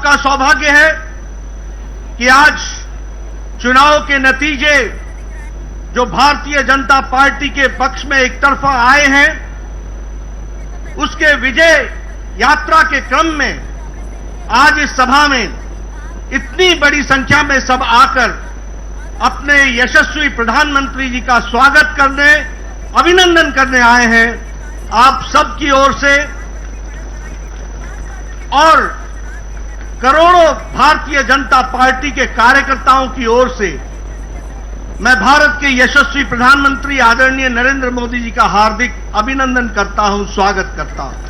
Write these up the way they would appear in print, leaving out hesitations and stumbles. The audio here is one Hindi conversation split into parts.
का सौभाग्य है कि आज चुनाव के नतीजे जो भारतीय जनता पार्टी के पक्ष में एक तरफा आए हैं, उसके विजय यात्रा के क्रम में आज इस सभा में इतनी बड़ी संख्या में सब आकर अपने यशस्वी प्रधानमंत्री जी का स्वागत करने, अभिनंदन करने आए हैं। आप सबकी ओर से और करोड़ों भारतीय जनता पार्टी के कार्यकर्ताओं की ओर से मैं भारत के यशस्वी प्रधानमंत्री आदरणीय नरेंद्र मोदी जी का हार्दिक अभिनंदन करता हूं, स्वागत करता हूं।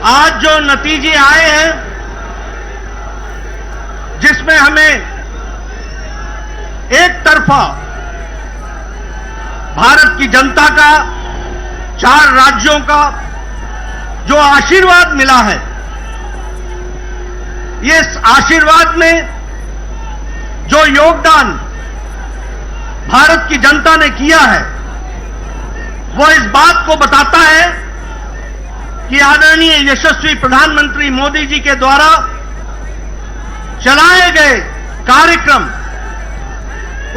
आज जो नतीजे आए हैं, जिसमें हमें एक तरफा भारत की जनता का, 4 राज्यों का जो आशीर्वाद मिला है, ये आशीर्वाद में जो योगदान भारत की जनता ने किया है, वो इस बात को बताता है कि आदरणीय यशस्वी प्रधानमंत्री मोदी जी के द्वारा चलाए गए कार्यक्रम,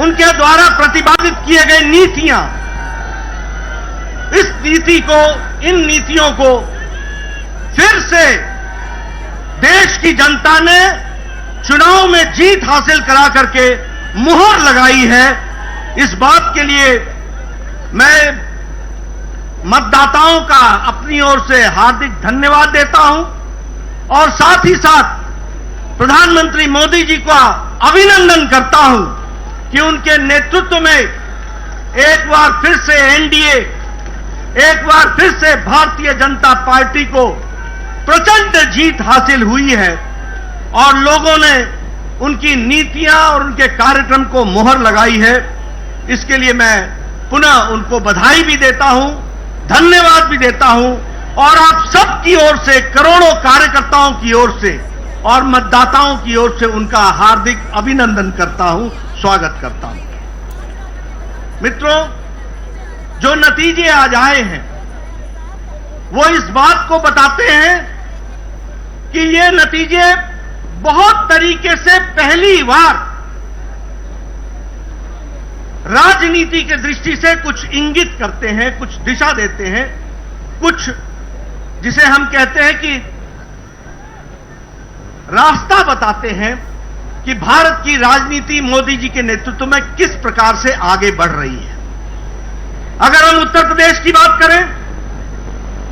उनके द्वारा प्रतिपादित किए गए नीतियां, इन नीतियों को फिर से देश की जनता ने चुनाव में जीत हासिल करा करके मुहर लगाई है। इस बात के लिए मैं मतदाताओं का अपनी ओर से हार्दिक धन्यवाद देता हूं और साथ ही साथ प्रधानमंत्री मोदी जी का अभिनंदन करता हूं कि उनके नेतृत्व में एक बार फिर से एनडीए, एक बार फिर से भारतीय जनता पार्टी को प्रचंड जीत हासिल हुई है और लोगों ने उनकी नीतियां और उनके कार्यक्रम को मुहर लगाई है। इसके लिए मैं पुनः उनको बधाई भी देता हूं, धन्यवाद भी देता हूं और आप सबकी ओर से, करोड़ों कार्यकर्ताओं की ओर से और मतदाताओं की ओर से उनका हार्दिक अभिनंदन करता हूं, स्वागत करता हूं। मित्रों, जो नतीजे आज आए हैं वो इस बात को बताते हैं कि ये नतीजे बहुत तरीके से पहली बार राजनीति की दृष्टि से कुछ इंगित करते हैं, कुछ दिशा देते हैं, कुछ जिसे हम कहते हैं कि रास्ता बताते हैं कि भारत की राजनीति मोदी जी के नेतृत्व में किस प्रकार से आगे बढ़ रही है। अगर हम उत्तर प्रदेश की बात करें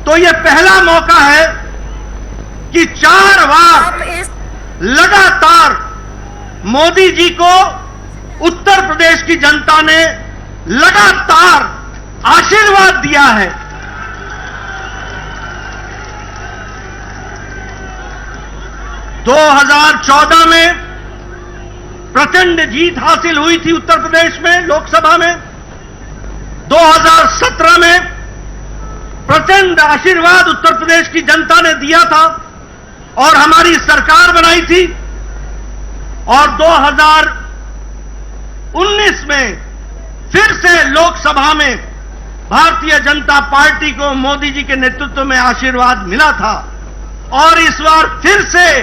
तो यह पहला मौका है कि 4 बार लगातार मोदी जी को उत्तर प्रदेश की जनता ने लगातार आशीर्वाद दिया है। दो 2014 में प्रचंड जीत हासिल हुई थी उत्तर प्रदेश में लोकसभा में। 2017 में प्रचंड आशीर्वाद उत्तर प्रदेश की जनता ने दिया था और हमारी सरकार बनाई थी। और 2019 में फिर से लोकसभा में भारतीय जनता पार्टी को मोदी जी के नेतृत्व में आशीर्वाद मिला था और इस बार फिर से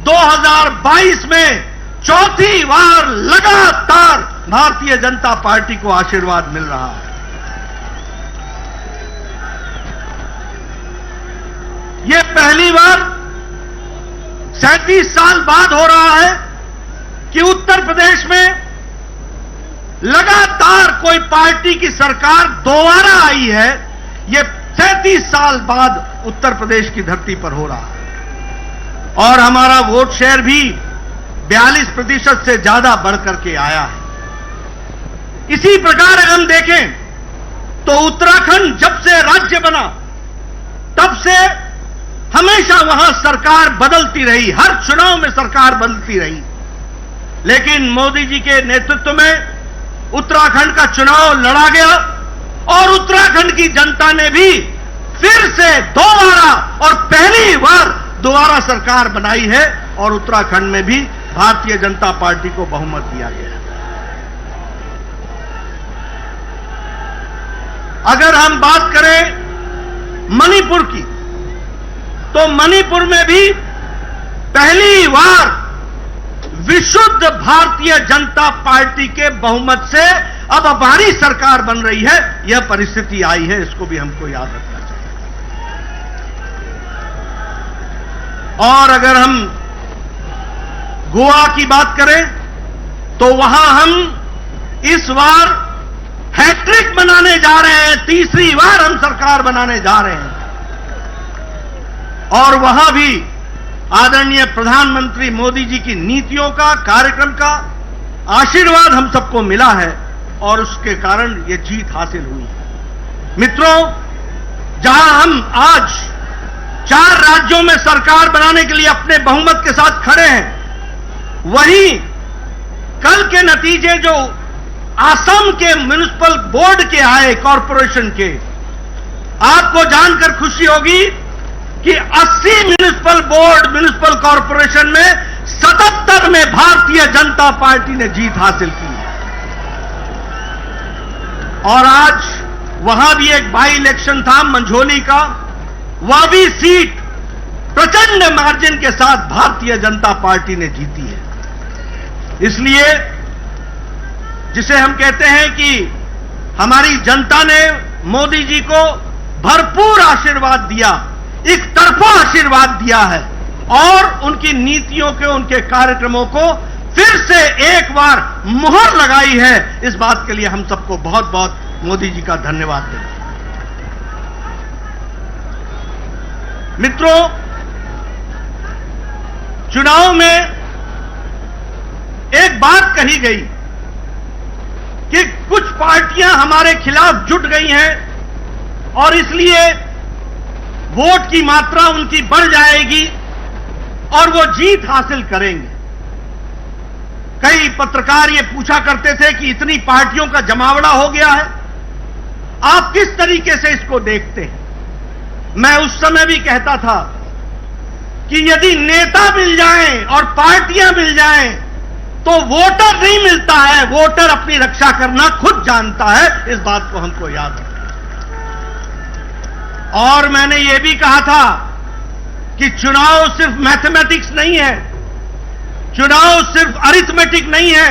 2022 में चौथी बार लगातार भारतीय जनता पार्टी को आशीर्वाद मिल रहा है। यह पहली बार 37 साल बाद हो रहा है कि उत्तर प्रदेश में लगातार कोई पार्टी की सरकार दोबारा आई है। यह 37 साल बाद उत्तर प्रदेश की धरती पर हो रहा है और हमारा वोट शेयर भी 42% से ज्यादा बढ़कर के आया है। इसी प्रकार अगर हम देखें तो उत्तराखंड जब से राज्य बना तब से हमेशा वहां सरकार बदलती रही, हर चुनाव में सरकार बदलती रही, लेकिन मोदी जी के नेतृत्व में उत्तराखंड का चुनाव लड़ा गया और उत्तराखंड की जनता ने भी फिर से दोबारा और पहली बार दोबारा सरकार बनाई है और उत्तराखंड में भी भारतीय जनता पार्टी को बहुमत दिया गया। अगर हम बात करें मणिपुर की, तो मणिपुर में भी पहली बार विशुद्ध भारतीय जनता पार्टी के बहुमत से अब हमारी सरकार बन रही है। यह परिस्थिति आई है, इसको भी हमको याद रखना चाहिए। और अगर हम गोवा की बात करें तो वहां हम इस बार हैट्रिक बनाने जा रहे हैं, तीसरी बार हम सरकार बनाने जा रहे हैं। और वहां भी आदरणीय प्रधानमंत्री मोदी जी की नीतियों का, कार्यक्रम का आशीर्वाद हम सबको मिला है और उसके कारण यह जीत हासिल हुई है। मित्रों, जहां हम आज 4 राज्यों में सरकार बनाने के लिए अपने बहुमत के साथ खड़े हैं, वहीं कल के नतीजे जो असम के म्युनिसिपल बोर्ड के आए, कॉरपोरेशन के, आपको जानकर खुशी होगी कि 80 म्युनिसिपल कॉरपोरेशन में 77 में भारतीय जनता पार्टी ने जीत हासिल की। और आज वहां भी एक बाई इलेक्शन था मंझोली का, वह भी सीट प्रचंड मार्जिन के साथ भारतीय जनता पार्टी ने जीती है। इसलिए जिसे हम कहते हैं कि हमारी जनता ने मोदी जी को भरपूर आशीर्वाद दिया, एक तरफा आशीर्वाद दिया है और उनकी नीतियों के, उनके कार्यक्रमों को फिर से एक बार मुहर लगाई है। इस बात के लिए हम सबको बहुत बहुत मोदी जी का धन्यवाद दें। मित्रों, चुनाव में एक बात कही गई कि कुछ पार्टियां हमारे खिलाफ जुट गई हैं और इसलिए वोट की मात्रा उनकी बढ़ जाएगी और वो जीत हासिल करेंगे। कई पत्रकार ये पूछा करते थे कि इतनी पार्टियों का जमावड़ा हो गया है, आप किस तरीके से इसको देखते हैं? मैं उस समय भी कहता था कि यदि नेता मिल जाएं और पार्टियां मिल जाएं तो वोटर नहीं मिलता है, वोटर अपनी रक्षा करना खुद जानता है। इस बात को हमको याद रखना। और मैंने यह भी कहा था कि चुनाव सिर्फ मैथमेटिक्स नहीं है, चुनाव सिर्फ अरिथमेटिक नहीं है,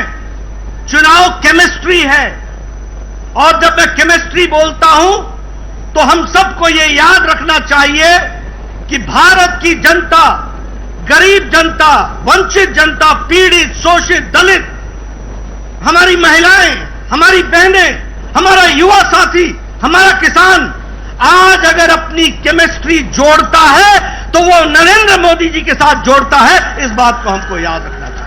चुनाव केमिस्ट्री है। और जब मैं केमिस्ट्री बोलता हूं तो हम सबको यह याद रखना चाहिए कि भारत की जनता, गरीब जनता, वंचित जनता, पीड़ित, शोषित, दलित, हमारी महिलाएं, हमारी बहनें, हमारा युवा साथी, हमारा किसान आज अगर अपनी केमिस्ट्री जोड़ता है तो वो नरेंद्र मोदी जी के साथ जोड़ता है। इस बात को हमको याद रखना चाहिए।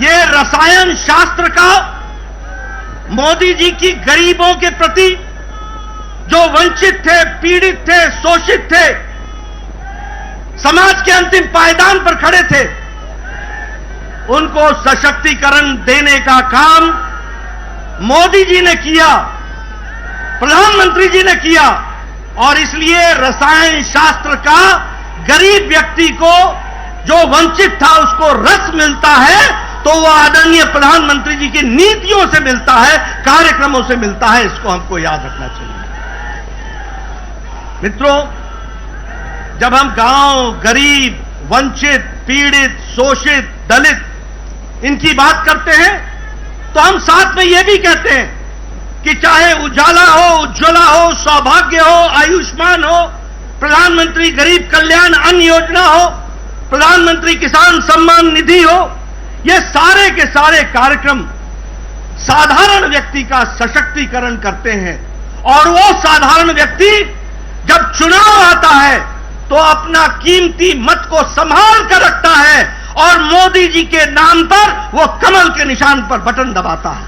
ये रसायन शास्त्र का मोदी जी की गरीबों के प्रति, जो वंचित थे, पीड़ित थे, शोषित थे, समाज के अंतिम पायदान पर खड़े थे, उनको सशक्तिकरण देने का काम मोदी जी ने किया, प्रधानमंत्री जी ने किया। और इसलिए रसायन शास्त्र का गरीब व्यक्ति को, जो वंचित था, उसको रस मिलता है तो वह आदरणीय प्रधानमंत्री जी की नीतियों से मिलता है, कार्यक्रमों से मिलता है। इसको हमको याद रखना चाहिए। मित्रों, जब हम गांव, गरीब, वंचित, पीड़ित, शोषित, दलित इनकी बात करते हैं तो हम साथ में यह भी कहते हैं कि चाहे उजाला हो, उज्ज्वला हो, सौभाग्य हो, आयुष्मान हो, प्रधानमंत्री गरीब कल्याण अन्न योजना हो, प्रधानमंत्री किसान सम्मान निधि हो, ये सारे के सारे कार्यक्रम साधारण व्यक्ति का सशक्तिकरण करते हैं। और वो साधारण व्यक्ति जब चुनाव आता है तो अपना कीमती मत को संभाल कर रखता है और मोदी जी के नाम पर वो कमल के निशान पर बटन दबाता है।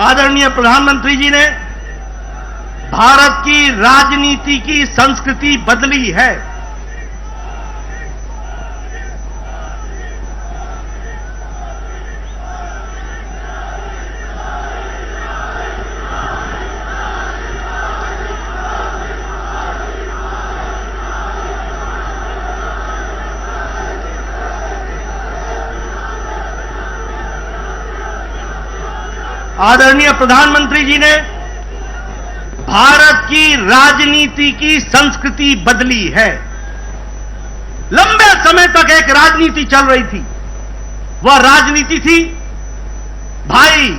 आदरणीय प्रधानमंत्री जी ने भारत की राजनीति की संस्कृति बदली है। आदरणीय प्रधानमंत्री जी ने भारत की राजनीति की संस्कृति बदली है। लंबे समय तक एक राजनीति चल रही थी। वह राजनीति थी भाई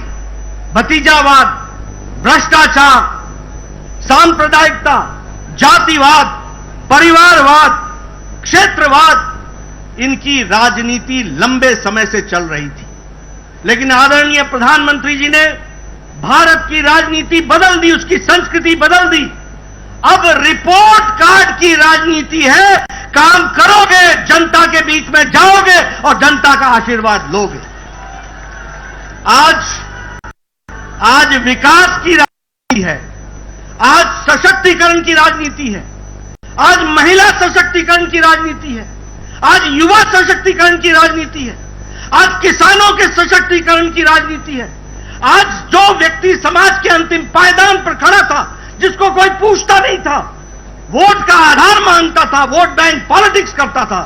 भतीजावाद, भ्रष्टाचार, सांप्रदायिकता, जातिवाद, परिवारवाद, क्षेत्रवाद। इनकी राजनीति लंबे समय से चल रही थी। लेकिन आदरणीय प्रधानमंत्री जी ने भारत की राजनीति बदल दी, उसकी संस्कृति बदल दी। अब रिपोर्ट कार्ड की राजनीति है। काम करोगे, जनता के बीच में जाओगे और जनता का आशीर्वाद लोगे। आज विकास की राजनीति है, आज सशक्तिकरण की राजनीति है, आज महिला सशक्तिकरण की राजनीति है, आज युवा सशक्तिकरण की राजनीति है, आज किसानों के सशक्तिकरण की राजनीति है। आज जो व्यक्ति समाज के अंतिम पायदान पर खड़ा था, जिसको कोई पूछता नहीं था, वोट का आधार मांगता था, वोट बैंक पॉलिटिक्स करता था,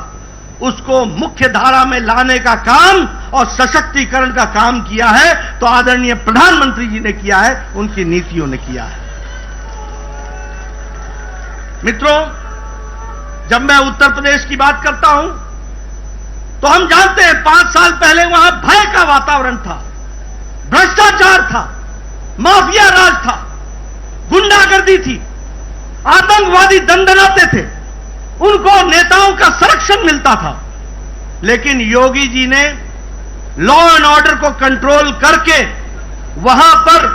उसको मुख्य धारा में लाने का काम और सशक्तिकरण का काम किया है तो आदरणीय प्रधानमंत्री जी ने किया है, उनकी नीतियों ने किया है। मित्रों, जब मैं उत्तर प्रदेश की बात करता हूं तो हम जानते हैं 5 साल पहले वहां भय का वातावरण था, भ्रष्टाचार था, माफिया राज था, गुंडागर्दी थी, आतंकवादी दंडनाते थे, उनको नेताओं का संरक्षण मिलता था। लेकिन योगी जी ने लॉ एंड ऑर्डर को कंट्रोल करके वहां पर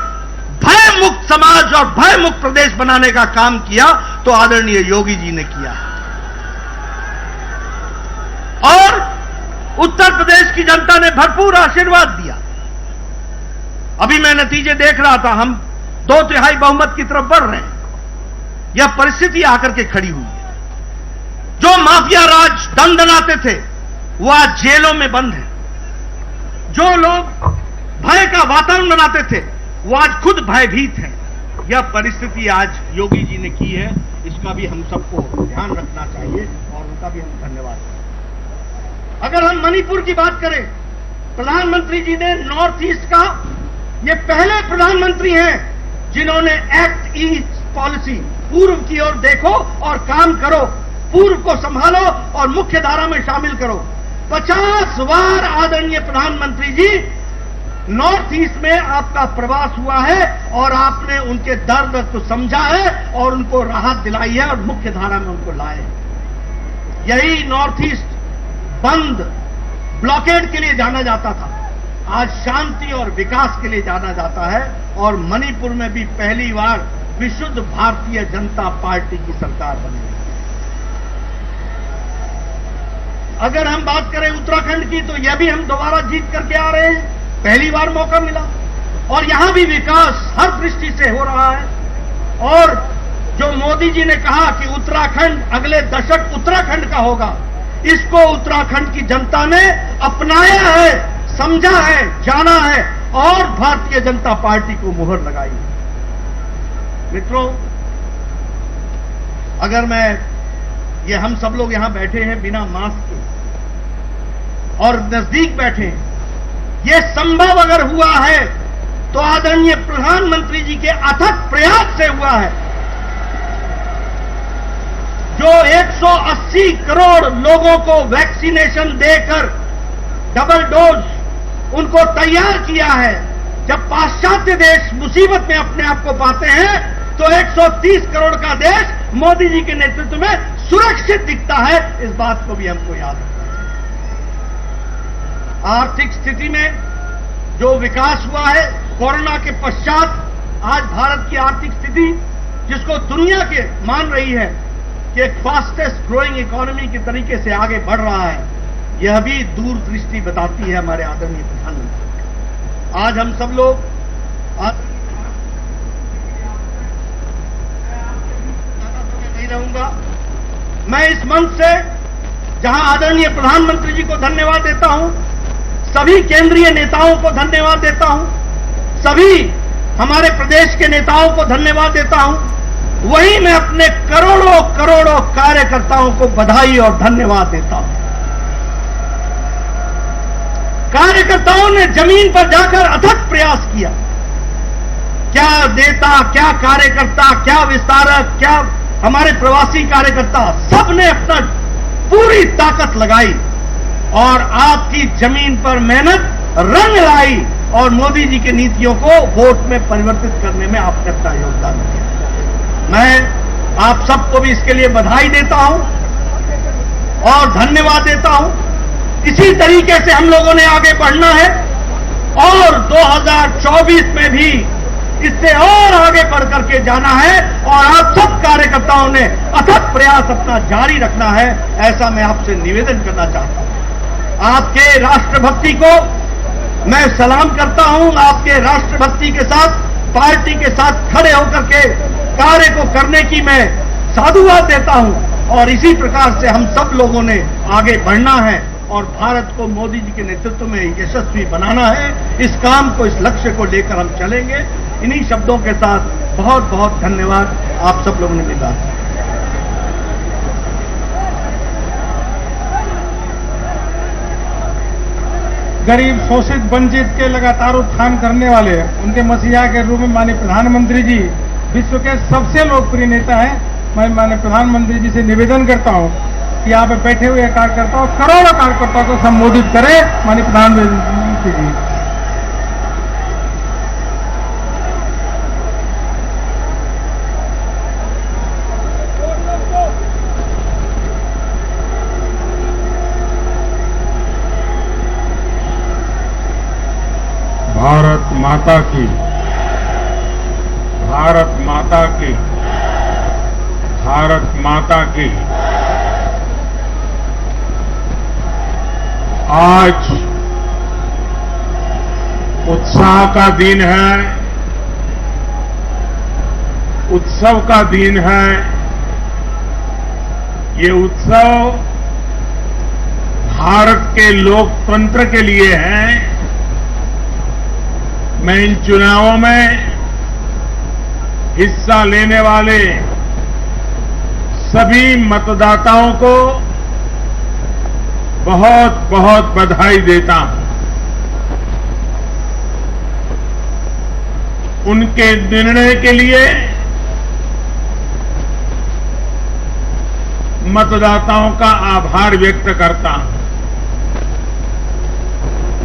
भय मुक्त समाज और भय मुक्त प्रदेश बनाने का काम किया तो आदरणीय योगी जी ने किया। और उत्तर प्रदेश की जनता ने भरपूर आशीर्वाद दिया। अभी मैं नतीजे देख रहा था, हम 2/3 बहुमत की तरफ बढ़ रहे हैं। यह परिस्थिति आकर के खड़ी हुई है। जो माफिया राज दंडनाते थे वो आज जेलों में बंद है। जो लोग भय का वातावरण बनाते थे वो आज खुद भयभीत हैं। यह परिस्थिति आज योगी जी ने की है, इसका भी हम सबको ध्यान रखना चाहिए और उनका भी हम धन्यवाद करें। अगर हम मणिपुर की बात करें, प्रधानमंत्री जी ने नॉर्थ ईस्ट का, ये पहले प्रधानमंत्री हैं जिन्होंने एक्ट ईस्ट पॉलिसी, पूर्व की ओर देखो और काम करो, पूर्व को संभालो और मुख्य धारा में शामिल करो। 50 बार आदरणीय प्रधानमंत्री जी नॉर्थ ईस्ट में आपका प्रवास हुआ है और आपने उनके दर्द को समझा है और उनको राहत दिलाई है और मुख्य धारा में उनको लाए। यही नॉर्थ ईस्ट बंद, ब्लॉकेड के लिए जाना जाता था, आज शांति और विकास के लिए जाना जाता है। और मणिपुर में भी पहली बार विशुद्ध भारतीय जनता पार्टी की सरकार बनी है। अगर हम बात करें उत्तराखंड की तो यह भी हम दोबारा जीत करके आ रहे हैं, पहली बार मौका मिला और यहां भी विकास हर दृष्टि से हो रहा है। और जो मोदी जी ने कहा कि उत्तराखंड अगले दशक उत्तराखंड का होगा, इसको उत्तराखंड की जनता ने अपनाया है, समझा है, जाना है और भारतीय जनता पार्टी को मुहर लगाई है। मित्रों, अगर ये हम सब लोग यहां बैठे हैं बिना मास्क के और नजदीक बैठे हैं, ये संभव अगर हुआ है तो आदरणीय प्रधानमंत्री जी के अथक प्रयास से हुआ है। जो 180 करोड़ लोगों को वैक्सीनेशन देकर डबल डोज उनको तैयार किया है। जब पाश्चात्य देश मुसीबत में अपने आप को पाते हैं तो 130 करोड़ का देश मोदी जी के नेतृत्व में सुरक्षित दिखता है। इस बात को भी हमको याद रखना चाहिए। आर्थिक स्थिति में जो विकास हुआ है कोरोना के पश्चात, आज भारत की आर्थिक स्थिति जिसको दुनिया के मान रही है कि एक फास्टेस्ट ग्रोइंग इकोनॉमी के तरीके से आगे बढ़ रहा है, यह भी दूरदृष्टि बताती है हमारे आदरणीय प्रधानमंत्री। आज हम सब लोग करूंगा। मैं इस मंच से जहां आदरणीय प्रधानमंत्री जी को धन्यवाद देता हूं, सभी केंद्रीय नेताओं को धन्यवाद देता हूं, सभी हमारे प्रदेश के नेताओं को धन्यवाद देता हूं, वहीं मैं अपने करोड़ों करोड़ों कार्यकर्ताओं को बधाई और धन्यवाद देता हूं। कार्यकर्ताओं ने जमीन पर जाकर अथक प्रयास किया। क्या नेता, क्या कार्यकर्ता, क्या विस्तारक, क्या हमारे प्रवासी कार्यकर्ता, सबने अपना पूरी ताकत लगाई और आपकी जमीन पर मेहनत रंग लाई और मोदी जी की नीतियों को वोट में परिवर्तित करने में आपने अपना योगदान दिया। मैं आप सबको भी इसके लिए बधाई देता हूं और धन्यवाद देता हूं। इसी तरीके से हम लोगों ने आगे बढ़ना है और 2024 में भी इससे और आगे बढ़ करके जाना है और आप सब कार्यकर्ताओं ने अथक प्रयास अपना जारी रखना है, ऐसा मैं आपसे निवेदन करना चाहता हूं। आपके राष्ट्रभक्ति को मैं सलाम करता हूं। आपके राष्ट्रभक्ति के साथ, पार्टी के साथ खड़े होकर के कार्य को करने की मैं साधुवाद देता हूं और इसी प्रकार से हम सब लोगों ने आगे बढ़ना है और भारत को मोदी जी के नेतृत्व में यशस्वी बनाना है। इस काम को, इस लक्ष्य को लेकर हम चलेंगे। इन्हीं शब्दों के साथ बहुत बहुत धन्यवाद आप सब लोगों ने मिला। गरीब, शोषित, वंचित के लगातार उत्थान करने वाले उनके मसीहा के रूप में माननीय प्रधानमंत्री जी विश्व के सबसे लोकप्रिय नेता हैं। मैं माननीय प्रधानमंत्री जी से निवेदन करता हूं कि यहाँ पे बैठे हुए कार्यकर्ताओं, करोड़ों कार्यकर्ताओं को संबोधित करें। माननीय प्रधानमंत्री जी, भारत माता की, भारत माता की, भारत माता की। आज उत्साह का दिन है, उत्सव का दिन है। ये उत्सव भारत के लोकतंत्र के लिए है। मैं इन चुनावों में हिस्सा लेने वाले सभी मतदाताओं को बहुत बहुत बधाई देता हूं। उनके निर्णय के लिए मतदाताओं का आभार व्यक्त करता हूं।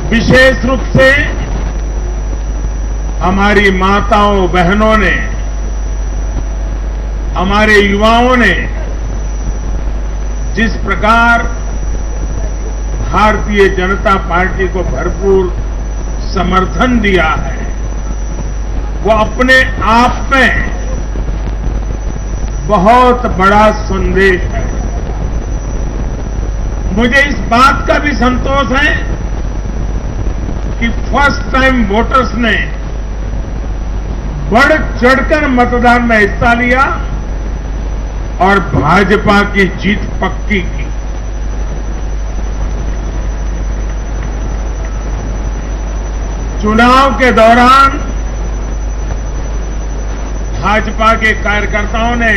विशेष रूप से हमारी माताओं बहनों ने, हमारे युवाओं ने जिस प्रकार भारतीय जनता पार्टी को भरपूर समर्थन दिया है, वो अपने आप में बहुत बड़ा संदेश है। मुझे इस बात का भी संतोष है कि फर्स्ट टाइम वोटर्स ने बढ़ चढ़कर मतदान में हिस्सा लिया और भाजपा की जीत पक्की की। चुनाव के दौरान भाजपा के कार्यकर्ताओं ने